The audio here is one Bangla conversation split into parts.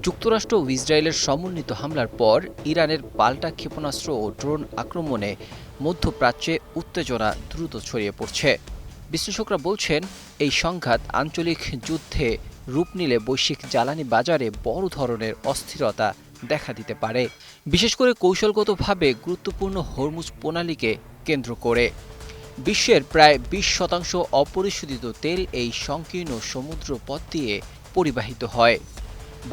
যুক্তরাষ্ট্র ও ইসরায়েলের সমন্বিত হামলার পর ইরানের পাল্টা ক্ষেপণাস্ত্র ও ড্রোন আক্রমণে মধ্যপ্রাচ্যে উত্তেজনা দ্রুত ছড়িয়ে পড়ছে। বিশ্লেষকরা বলছেন, এই সংঘাত আঞ্চলিক যুদ্ধে রূপ নিলে বৈশ্বিক জ্বালানি বাজারে বড় ধরনের অস্থিরতা দেখা দিতে পারে, বিশেষ করে কৌশলগতভাবে গুরুত্বপূর্ণ হরমুজ প্রণালীকে কেন্দ্র করে। বিশ্বের প্রায় 20% অপরিশোধিত তেল এই সংকীর্ণ সমুদ্র পথ দিয়ে পরিবাহিত হয়।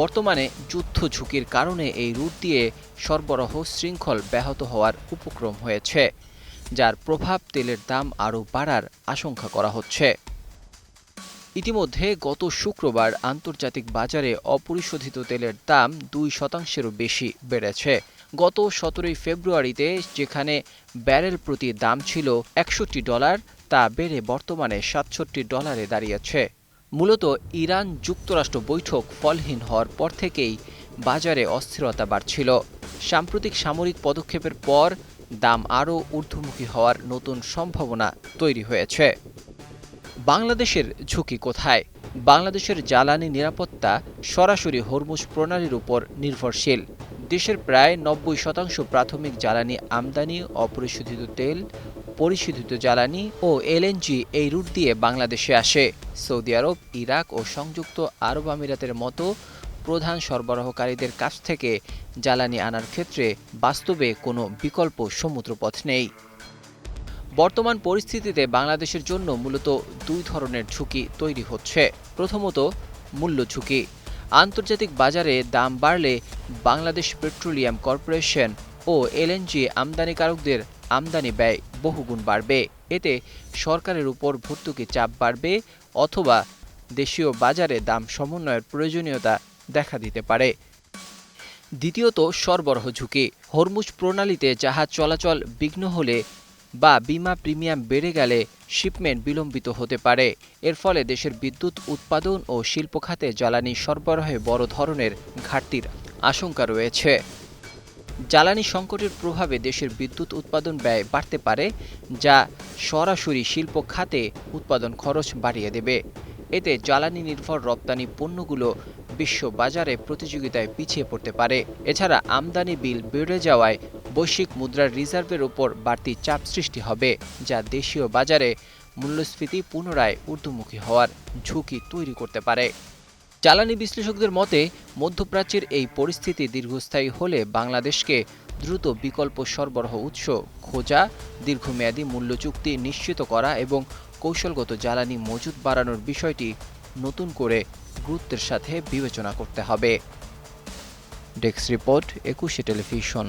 বর্তমানে যুদ্ধ ঝুঁকির কারণে এই রুট দিয়ে সরবরাহ শৃঙ্খল ব্যাহত হওয়ার উপক্রম হয়েছে, যার প্রভাব তেলের দাম আরও বাড়ার আশঙ্কা করা হচ্ছে। ইতিমধ্যে গত শুক্রবার আন্তর্জাতিক বাজারে অপরিশোধিত তেলের দাম 2%-এরও বেশি বেড়েছে। গত 17 ফেব্রুয়ারিতে যেখানে ব্যারেল প্রতি দাম ছিল $61, তা বেড়ে বর্তমানে $67 দাঁড়িয়েছে। মূলত ইরান যুক্তরাষ্ট্র বৈঠক ফলহীন হওয়ার পর থেকেই বাজারে অস্থিরতা বাড়ছিল। সাম্প্রতিক সামরিক পদক্ষেপের পর দাম আরও ঊর্ধ্বমুখী হওয়ার নতুন সম্ভাবনা তৈরি হয়েছে। বাংলাদেশের ঝুঁকি কোথায়? বাংলাদেশের জ্বালানি নিরাপত্তা সরাসরি হরমুজ প্রণালীর উপর নির্ভরশীল। দেশের প্রায় 90% প্রাথমিক জ্বালানি আমদানি, অপরিশোধিত তেল, পরিশোধিত জ্বালানি ও এলএনজি এই রুট দিয়ে বাংলাদেশে আসে। সৌদি আরব, ইরাক ও সংযুক্ত আরব আমিরাতের মতো প্রধান সরবরাহকারীদের কাছ থেকে জ্বালানি আনার ক্ষেত্রে বাস্তবে কোনো বিকল্প সমুদ্রপথ নেই। বর্তমান পরিস্থিতিতে বাংলাদেশের জন্য মূলত দুই ধরনের ঝুঁকি তৈরি হচ্ছে। প্রথমত, মূল্য ঝুঁকি। আন্তর্জাতিক বাজারে দাম বাড়লে বাংলাদেশ পেট্রোলিয়াম কর্পোরেশন ও এলএনজি আমদানিকারকদের আমদানি ব্যয় বহুগুণ বাড়বে। এতে সরকারের উপর ভর্তুকি চাপ বাড়বে অথবা দেশীয় বাজারে দাম সমন্বয়ের প্রয়োজনীয়তা দেখা দিতে পারে। দ্বিতীয়ত, সরবরাহ ঝুঁকি। হরমুজ প্রণালীতে জাহাজ চলাচল বিঘ্ন হলে বা বিমা প্রিমিয়াম বেড়ে গেলে শিপমেন্ট বিলম্বিত হতে পারে। এর ফলে দেশের বিদ্যুৎ উৎপাদন ও শিল্প খাতে জ্বালানি সরবরাহে বড় ধরনের ঘাটতির আশঙ্কা রয়েছে। জ্বালানি সংকটের প্রভাবে দেশের বিদ্যুৎ উৎপাদন ব্যয় বাড়তে পারে, যা সরাসরি শিল্প খাতে উৎপাদন খরচ বাড়িয়ে দেবে। এতে জ্বালানি নির্ভর রপ্তানি পণ্যগুলো বিশ্ব বাজারে প্রতিযোগিতায় পিছিয়ে পড়তে পারে। এছাড়া আমদানি বিল বেড়ে যাওয়ায় বৈশ্বিক মুদ্রার রিজার্ভের ওপর বাড়তি চাপ সৃষ্টি হবে, যা দেশীয় বাজারে মূল্যস্ফীতি পুনরায় ঊর্ধ্বমুখী হওয়ার ঝুঁকি তৈরি করতে পারে। জ্বালানি বিশ্লেষকদের মতে, মধ্যপ্রাচ্যের এই পরিস্থিতি দীর্ঘস্থায়ী হলে বাংলাদেশকে দ্রুত বিকল্প সরবরাহ উৎস খোঁজা, দীর্ঘমেয়াদী মূল্য চুক্তি নিশ্চিত করা এবং কৌশলগত জ্বালানি মজুত বাড়ানোর বিষয়টি নতুন করে গুরুত্বের সাথে বিবেচনা করতে হবে। Desk report, 21 television.